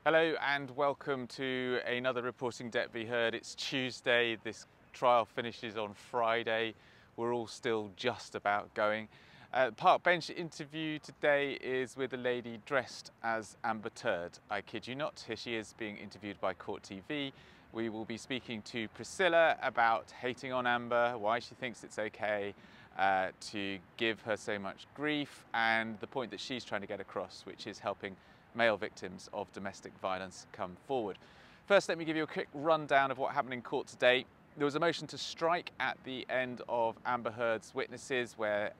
Hello and welcome to another Reporting Depp v. Heard. It's Tuesday, this trial finishes on Friday. We're all still just about going. Park bench interview today is with a lady dressed as Amber Turd. I kid you not, here she is being interviewed by Court TV. We will be speaking to Priscilla about hating on Amber, why she thinks it's okay to give her so much grief, and the point that she's trying to get across, which is helping male victims of domestic violence come forward. First, let me give you a quick rundown of what happened in court today. There was a motion to strike at the end of Amber Heard's witnesses, where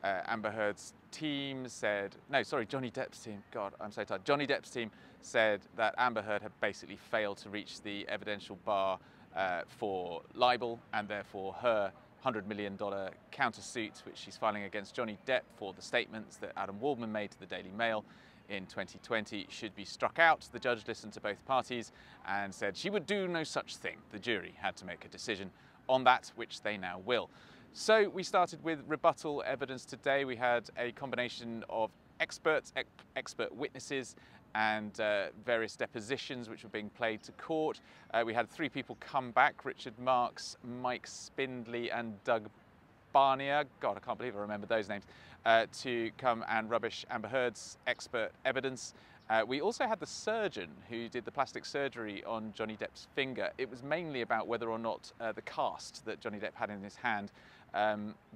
Amber Heard's team said, no, sorry, Johnny Depp's team, God, I'm so tired. Johnny Depp's team said that Amber Heard had basically failed to reach the evidential bar for libel, and therefore her $100 million countersuit, which she's filing against Johnny Depp for the statements that Adam Waldman made to the Daily Mail in 2020, should be struck out. The judge listened to both parties and said she would do no such thing. The jury had to make a decision on that, which they now will. So we started with rebuttal evidence today. We had a combination of experts, expert witnesses, and various depositions which were being played to court. We had three people come back: Richard Marks, Mike Spindley and Doug Barnier, God, I can't believe I remember those names, to come and rubbish Amber Heard's expert evidence. We also had the surgeon who did the plastic surgery on Johnny Depp's finger. It was mainly about whether or not the cast that Johnny Depp had in his hand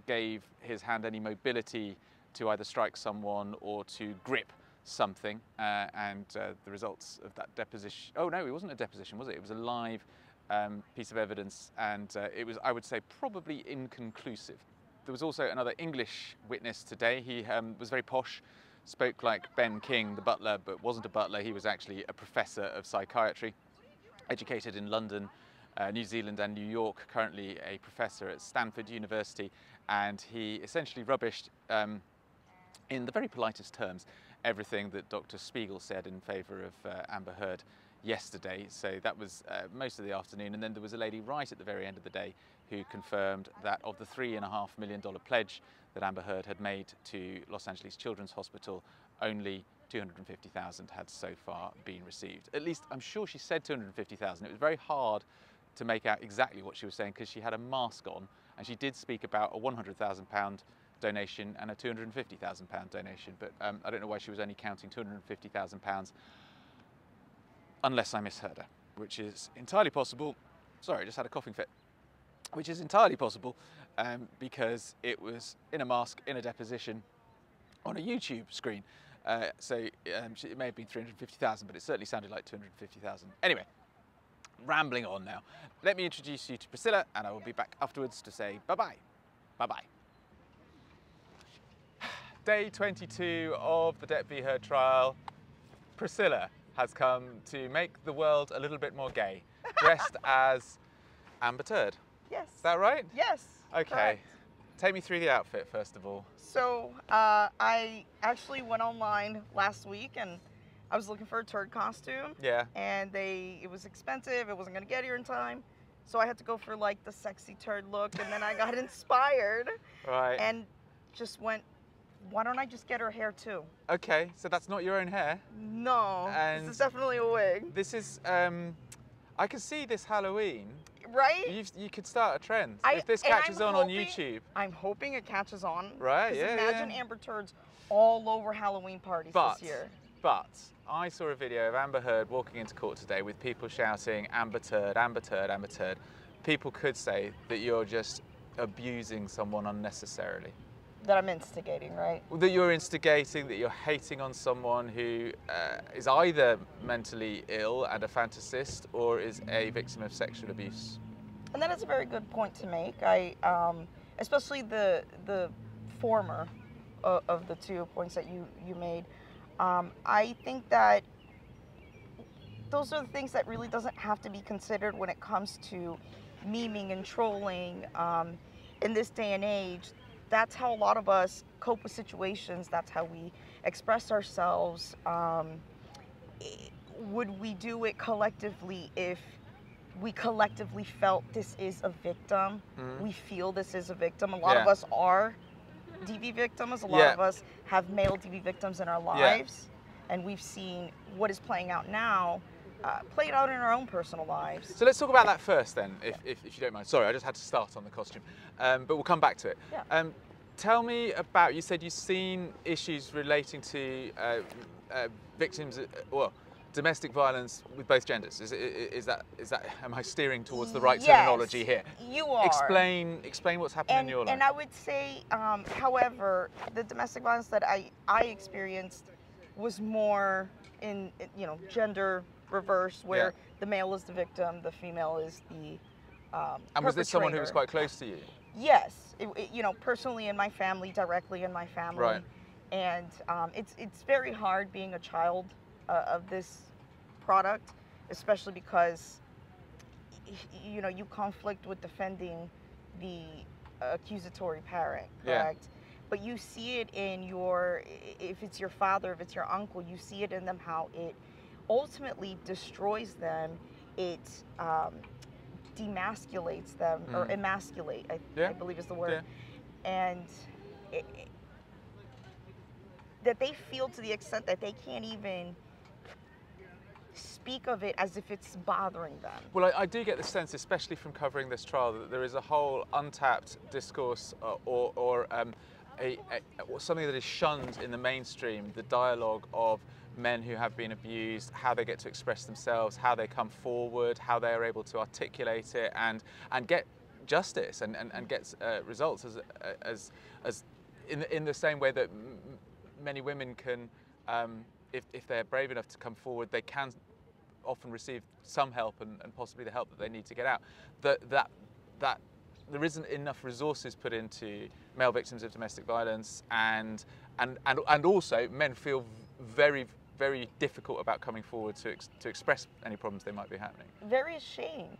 gave his hand any mobility to either strike someone or to grip something, and the results of that deposition, oh no, it wasn't a deposition, was it? It was a live piece of evidence, and it was, I would say, probably inconclusive. There was also another English witness today. He was very posh, spoke like Ben King, the butler, but wasn't a butler. He was actually a professor of psychiatry, educated in London, New Zealand and New York, currently a professor at Stanford University, and he essentially rubbished, in the very politest terms, everything that Dr. Spiegel said in favour of Amber Heard yesterday. So that was most of the afternoon, and then there was a lady right at the very end of the day who confirmed that of the $3.5 million pledge that Amber Heard had made to Los Angeles Children's Hospital, only $250,000 had so far been received. At least I'm sure she said $250,000. It was very hard to make out exactly what she was saying because she had a mask on, and she did speak about a £100,000 donation and a £250,000 donation, but I don't know why she was only counting £250,000, unless I misheard her, which is entirely possible. Sorry, I just had a coughing fit. Which is entirely possible because it was in a mask, in a deposition, on a YouTube screen. So it may have been 350,000, but it certainly sounded like 250,000. Anyway, rambling on now. Let me introduce you to Priscilla, and I will be back afterwards to say bye-bye. Bye-bye. Day 22 of the Depp v. Heard trial. Priscilla has come to make the world a little bit more gay, dressed as Amber Turd. Yes. Is that right? Yes. Okay. Correct. Take me through the outfit, first of all. So I actually went online last week and I was looking for a turd costume. Yeah. And it was expensive. It wasn't going to get here in time. So I had to go for like the sexy turd look, and then I got inspired. Right. And just went, why don't I just get her hair too? Okay, so that's not your own hair? No. And this is definitely a wig. This is, I can see this Halloween. Right? You could start a trend. If this catches on YouTube. I'm hoping it catches on. Right, yeah. Imagine Amber Turds all over Halloween parties this year. But I saw a video of Amber Heard walking into court today with people shouting, Amber Turd, Amber Turd, Amber Turd. People could say that you're just abusing someone unnecessarily. That I'm instigating, right? That you're instigating, that you're hating on someone who is either mentally ill and a fantasist or is a victim of sexual abuse. And that is a very good point to make. Especially the former of the 2 points that you made. I think that those are the things that really doesn't have to be considered when it comes to memeing and trolling in this day and age. That's how a lot of us cope with situations. That's how we express ourselves. Would we do it collectively if we collectively felt this is a victim? We feel this is a victim. A lot of us are DV victims. A lot of us have male DV victims in our lives. and we've seen what is playing out now, played out in our own personal lives. So let's talk about that first then, if you don't mind. Sorry, I just had to start on the costume, but we'll come back to it. Yeah. Tell me about, you said you've seen issues relating to victims, well, domestic violence with both genders. Is that, am I steering towards the right terminology here? You are. Explain what's happened in your life. And I would say, however, the domestic violence that I experienced was more in, gender reverse, where the male is the victim, the female is the and was this someone who was quite close to you? Yes, personally in my family, directly in my family. Right. And it's very hard being a child of this product, especially because you conflict with defending the accusatory parent, correct? Yeah. But you see it in if it's your father, if it's your uncle, you see it in them how it ultimately destroys them. It demasculates them, or emasculate, I believe is the word. Yeah. And that they feel to the extent that they can't even speak of it as if it's bothering them. Well, I do get the sense, especially from covering this trial, that there is a whole untapped discourse or something that is shunned in the mainstream, the dialogue of men who have been abused, how they get to express themselves, how they come forward, how they are able to articulate it and get justice and get results as in the same way that many women can, if they're brave enough to come forward, they can often receive some help and possibly the help that they need to get out. That there isn't enough resources put into male victims of domestic violence, and also men feel very, very difficult about coming forward to express any problems they might be happening. Very ashamed,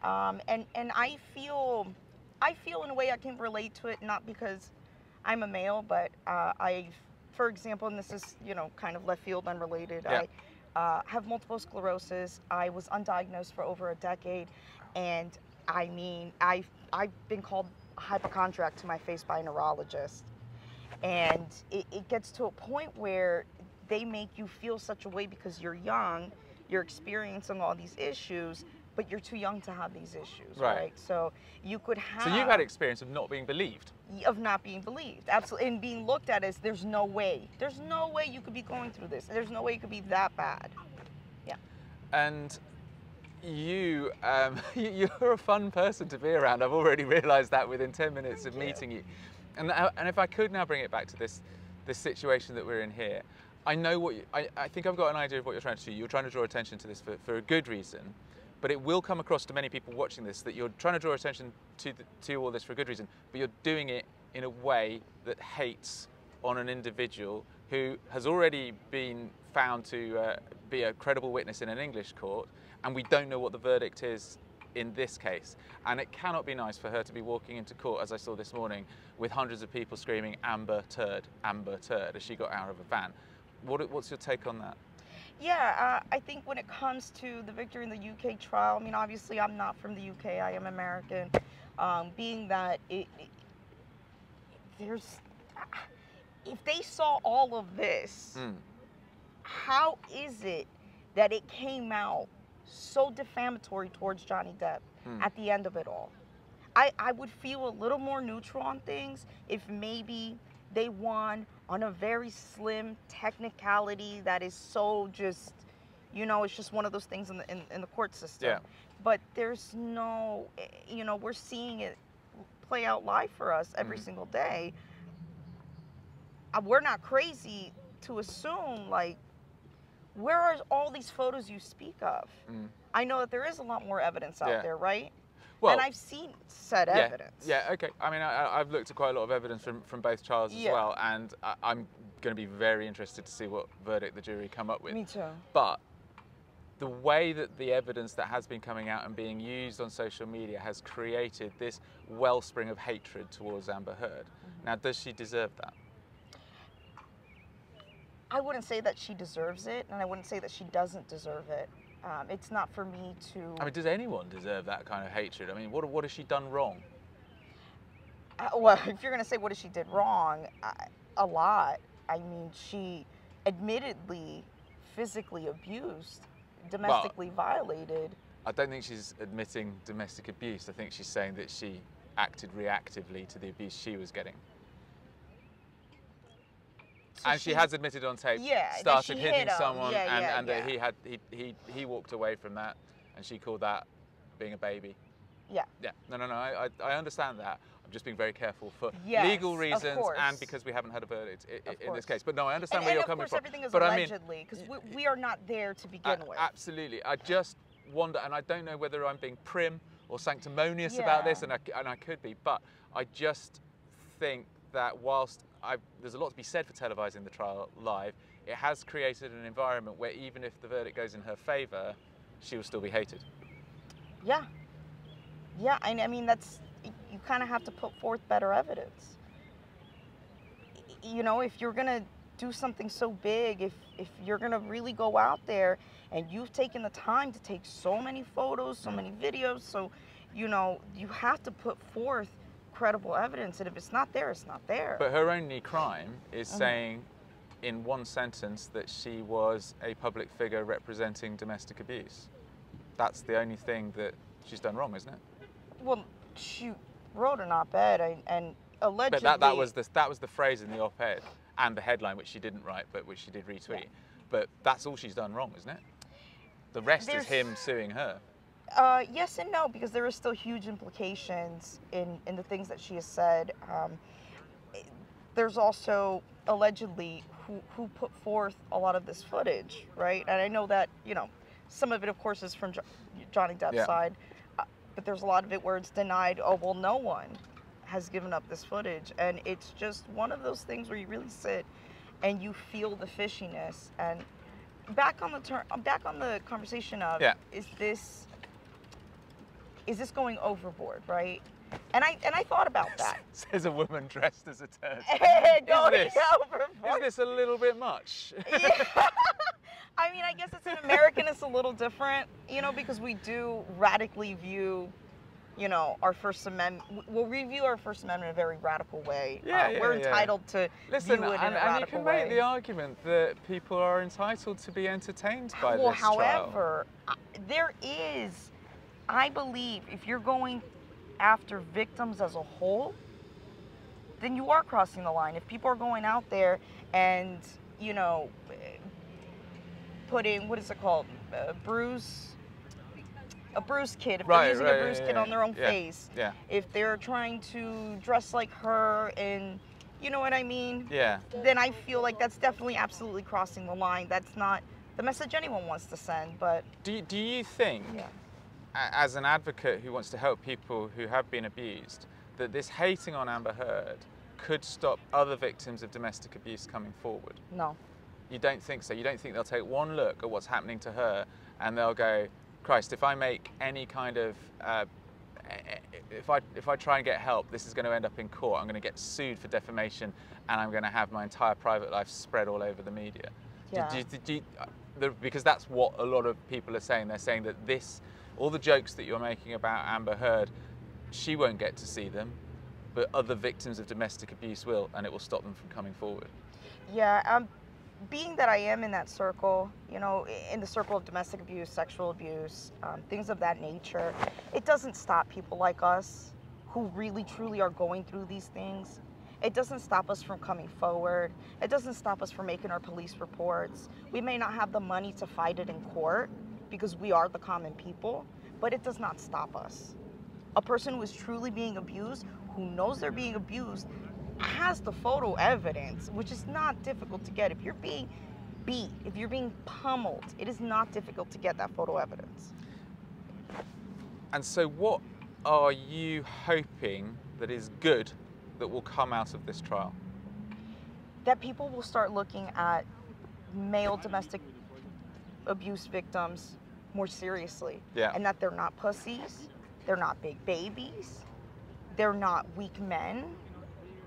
and I feel in a way I can relate to it, not because I'm a male, but for example, and this is kind of left field, unrelated. Yeah. I have multiple sclerosis. I was undiagnosed for over a decade, and I mean, I've been called a hypochondriac to my face by a neurologist, and it gets to a point where they make you feel such a way because you're young, you're experiencing all these issues, but you're too young to have these issues, right? So you could have... So you've had experience of not being believed? Of not being believed, absolutely, and being looked at as there's no way you could be going through this. There's no way it could be that bad. Yeah. And you're a fun person to be around. I've already realised that within 10 minutes of meeting you. And if I could now bring it back to this situation that we're in here, I know I think I've got an idea of what you're trying to do. You're trying to draw attention to this for a good reason, but it will come across to many people watching this that you're trying to draw attention to all this for a good reason, but you're doing it in a way that hates on an individual who has already been found to be a credible witness in an English court, and we don't know what the verdict is in this case. And it cannot be nice for her to be walking into court, as I saw this morning, with hundreds of people screaming Amber Turd, as she got out of a van. What's your take on that? Yeah, I think when it comes to the victory in the UK trial, I mean, obviously I'm not from the UK, I am American. Being that if they saw all of this, how is it that it came out so defamatory towards Johnny Depp at the end of it all? I would feel a little more neutral on things if maybe they won on a very slim technicality that is so just, it's just one of those things in the court system. Yeah. But there's no, we're seeing it play out live for us every single day. We're not crazy to assume, like, where are all these photos you speak of? I know that there is a lot more evidence out there, right? Well, and I've seen said evidence. Yeah, okay. I mean, I've looked at quite a lot of evidence from both trials as well, and I'm going to be very interested to see what verdict the jury come up with. Me too. But the way that the evidence that has been coming out and being used on social media has created this wellspring of hatred towards Amber Heard. Now, does she deserve that? I wouldn't say that she deserves it, and I wouldn't say that she doesn't deserve it. It's not for me to... I mean, does anyone deserve that kind of hatred? I mean, what has she done wrong? Well, if you're going to say what has she did wrong, a lot. I mean, she admittedly physically abused, domestically violated. I don't think she's admitting domestic abuse. I think she's saying that she acted reactively to the abuse she was getting. So And she has admitted on tape, yeah, started hitting someone, yeah, and that he walked away from that, and she called that being a baby. Yeah. Yeah. No. I understand that. I'm just being very careful for Yes, legal reasons of course. and because we haven't had a verdict in this course. case. But no, I understand where you're coming from. And of course, everything is but allegedly, because we are not there to begin with. Absolutely. I just wonder, and I don't know whether I'm being prim or sanctimonious about this, and I could be, but I just think that whilst there's a lot to be said for televising the trial live, it has created an environment where even if the verdict goes in her favour, she will still be hated. Yeah. Yeah, I mean, you kind of have to put forth better evidence. You know, if you're going to do something so big, if you're going to really go out there and you've taken the time to take so many photos, so many videos, so, you know, you have to put forth credible evidence, and if it's not there, it's not there. But her only crime is saying in one sentence that she was a public figure representing domestic abuse. That's the only thing that she's done wrong, isn't it? Well, she wrote an op-ed and allegedly... But that was the phrase in the op-ed and the headline, which she didn't write, but which she did retweet. Yeah. But that's all she's done wrong, isn't it? The rest is him suing her. Yes and no, because there are still huge implications in the things that she has said. There's also allegedly who put forth a lot of this footage, right? And I know that, you know, some of it, of course, is from Johnny Depp's side. But there's a lot of it where it's denied, oh, well, no one has given up this footage. And it's just one of those things where you really sit and you feel the fishiness. And back on the conversation of, is this going overboard, right? And I thought about that. Says a woman dressed as a turd. Is this a little bit much? Yeah. I mean, I guess it's an American, it's a little different, you know, because we do radically view, you know, our First Amendment. We'll review our First Amendment in a very radical way. We're entitled to view it in a radical way. And you can make the argument that people are entitled to be entertained by this trial. However, there is, I believe, if you're going after victims as a whole, then you are crossing the line. If people are going out there and, you know, putting, what is it called, a bruised kid, if they're using a bruised kid on their own face, if they're trying to dress like her and, you know what I mean? Then I feel like that's definitely absolutely crossing the line. That's not the message anyone wants to send, but... Do you think, as an advocate who wants to help people who have been abused, that this hating on Amber Heard could stop other victims of domestic abuse coming forward? No. You don't think so? You don't think they'll take one look at what's happening to her and they'll go, Christ, if I make any kind of, if I try and get help, this is going to end up in court. I'm going to get sued for defamation and I'm going to have my entire private life spread all over the media. Yeah. Because that's what a lot of people are saying. They're saying that all the jokes that you're making about Amber Heard, she won't get to see them, but other victims of domestic abuse will, and it will stop them from coming forward. Yeah, being that I am in that circle, you know, in the circle of domestic abuse, sexual abuse, things of that nature, it doesn't stop people like us who really, truly are going through these things. It doesn't stop us from coming forward. It doesn't stop us from making our police reports. We may not have the money to fight it in court because we are the common people, but it does not stop us. A person who is truly being abused, who knows they're being abused, has the photo evidence, which is not difficult to get. If you're being beat, if you're being pummeled, it is not difficult to get that photo evidence. And so what are you hoping that is good that will come out of this trial? That people will start looking at male domestic abuse victims more seriously. And that they're not pussies, they're not big babies, they're not weak men.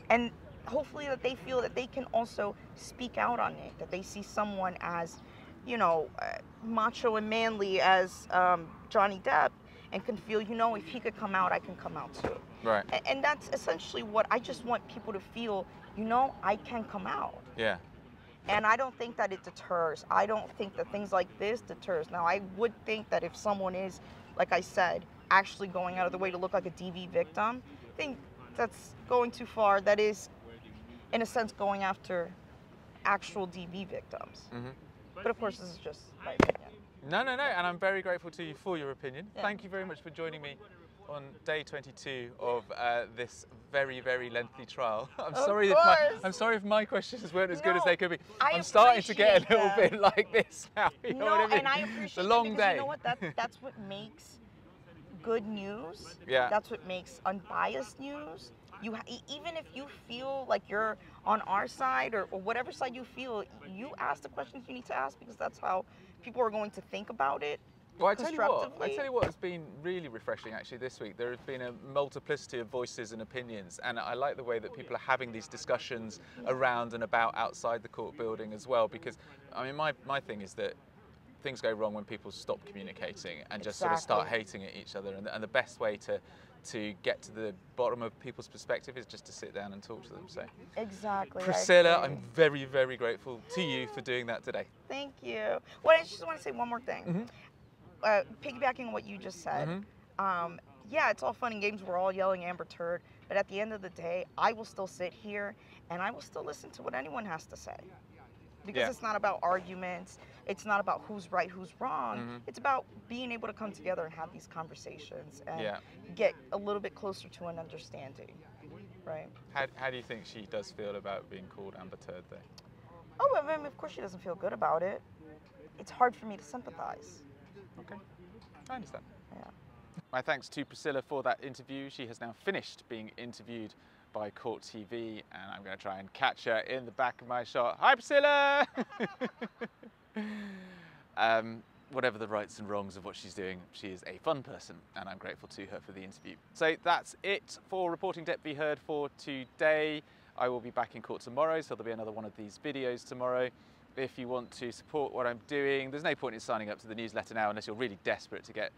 And hopefully that they feel that they can also speak out on it, that they see someone as, you know, macho and manly as Johnny Depp, and can feel, you know, if he could come out, I can come out too. Right. And that's essentially what I just want people to feel, you know, I can come out. Yeah. And I don't think that it deters. I don't think that things like this deters. Now, I would think that if someone is, like I said, actually going out of the way to look like a DV victim, I think that's going too far. That is, in a sense, going after actual DV victims. But of course, this is just my opinion. No, and I'm very grateful to you for your opinion. Yeah. Thank you very much for joining me on day 22 of this very, very lengthy trial. I'm sorry if my questions weren't as good as they could be. I'm starting to get a little bit like this now. You know what I mean? And I appreciate it's a long because day. you know what? That's what makes good news. Yeah. That's what makes unbiased news. Even if you feel like you're on our side or whatever side you feel, you ask the questions you need to ask because that's how people are going to think about it. Well, I tell you what has been really refreshing actually this week. There have been a multiplicity of voices and opinions, and I like the way that people are having these discussions around and about outside the court building as well, because I mean my thing is that things go wrong when people stop communicating and just sort of start hating at each other, and the best way to get to the bottom of people's perspective is just to sit down and talk to them. So exactly, Priscilla, I'm very, very grateful to you for doing that today. Thank you. Well, I just want to say one more thing. Piggybacking on what you just said, yeah, it's all fun and games. We're all yelling Amber Turd, but at the end of the day, I will still sit here and I will still listen to what anyone has to say. Because it's not about arguments. It's not about who's right, who's wrong. It's about being able to come together and have these conversations and get a little bit closer to an understanding, right? How do you think she does feel about being called Amber Turd, though? Oh, I mean, of course she doesn't feel good about it. It's hard for me to sympathize. Okay, I understand. Yeah. My thanks to Priscilla for that interview. She has now finished being interviewed by Court TV, and I'm going to try and catch her in the back of my shot. Hi, Priscilla! Whatever the rights and wrongs of what she's doing, she is a fun person, and I'm grateful to her for the interview. So that's it for Reporting Depp v. Heard for today. I will be back in court tomorrow, so there'll be another one of these videos tomorrow. If you want to support what I'm doing, there's no point in signing up to the newsletter now unless you're really desperate to get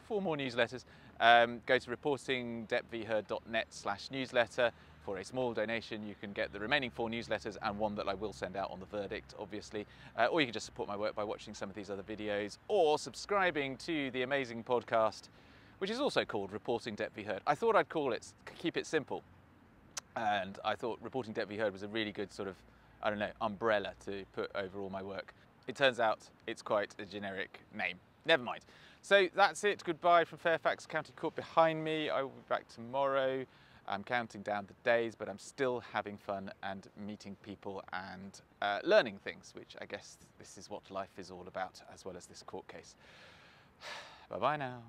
4 more newsletters. Go to reportingdeppvheard.net/newsletter. For a small donation, you can get the remaining 4 newsletters and one that I will send out on the verdict, obviously. Or you can just support my work by watching some of these other videos or subscribing to the amazing podcast, which is also called Reporting Depp v. Heard. I thought I'd keep it simple. And I thought Reporting Depp v. Heard was a really good sort of, I don't know, umbrella to put over all my work. It turns out it's quite a generic name. Never mind. So that's it. Goodbye from Fairfax County Court behind me. I will be back tomorrow. I'm counting down the days, but I'm still having fun and meeting people and learning things, which I guess this is what life is all about, as well as this court case. Bye-bye now.